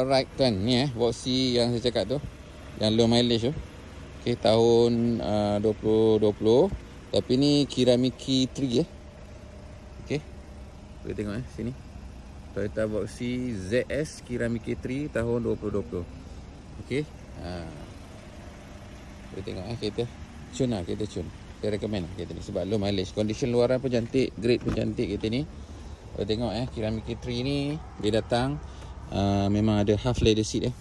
Right kan, ni Voxy yang saya cakap tu, yang low mileage tu. Okay, tahun 2020. Tapi ni Kiramiki 3 Okay, boleh tengok sini, Toyota Voxy ZS Kiramiki 3 tahun 2020. Okay, boleh tengok kereta cun lah, kereta cun. Saya recommend lah kereta ni sebab low mileage. Condition luaran pun cantik, grade pun cantik kereta ni. Boleh tengok Kiramiki 3 ni dia datang memang ada half leather seat dia.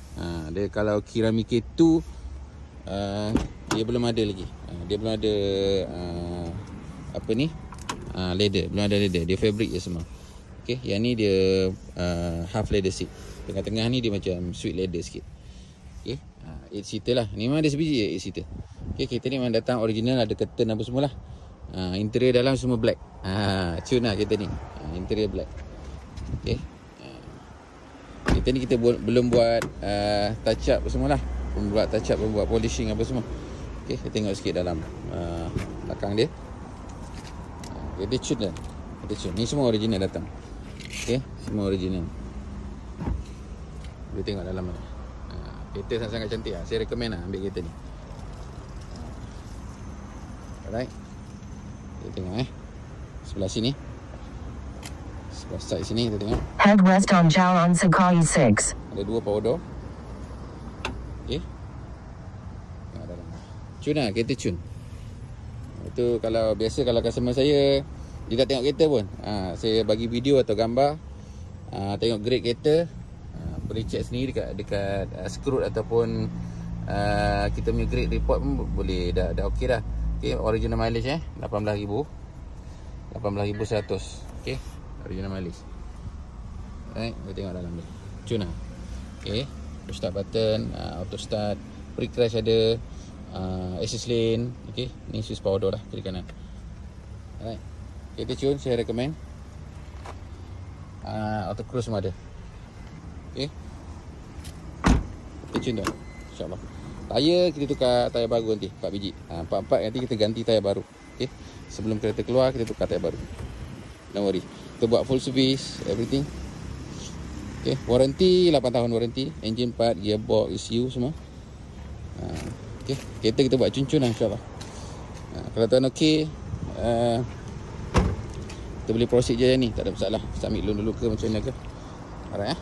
Kalau Kiramiki 2 dia belum ada lagi. Dia belum ada leather, belum ada leather. Dia fabric je semua. Okay, yang ni dia half leather seat. Tengah-tengah ni dia macam sweet leather sikit. Okay, 8 seater lah. Ni memang ada sebiji 8 seater. Okay, kereta ni memang datang original, ada curtain apa semua lah. Interior dalam semua black. Cun lah kereta ni. Interior black. Okay, kereta ni kita belum buat touch up semua lah. Belum buat touch up, belum buat polishing apa semua. Okay, kita tengok sikit dalam belakang dia. Kereta cun dah. Kereta cun. Ni semua original datang. Okay, semua original. Boleh tengok dalam ni. Kereta sangat-sangat cantik lah. Saya recommend lah ambil kereta ni. Alright, kita tengok sebelah sini, sebelah side sini kita tengok. Head west on Jalan Sakai 6. Ada 2 power door. Okay, tengok dalam. Cun lah, kereta cun. Itu kalau biasa, kalau customer saya dia tak tengok kereta pun, saya bagi video atau gambar, tengok grade kereta, boleh check sendiri dekat Scroot ataupun kita punya grade report pun boleh, dah okey dah. Okay, original mileage 18,100. Okay, original mileage. Alright, kita tengok dalam dia. Cun lah. Okay, push start button, auto start, pre-crash ada, assist lane. Okay, ni switch power door lah, kiri kanan. Alright, kereta cun, saya recommend. Auto cruise semua ada. Okay, kereta cun tu, insyaAllah. Tayar kita tukar tayar baru nanti 4 biji. 4 nanti kita ganti tayar baru. Okay, sebelum kereta keluar kita tukar tayar baru. Don't worry, kita buat full service, everything. Okay, warranty 8 tahun warranty, engine part, gearbox, ECU semua. Okay, kereta kita buat cun-cun lah insyaAllah. Kalau tuan okey, kita boleh proceed je ni, tak ada masalah. Submit loan dulu ke macam mana ke. Alright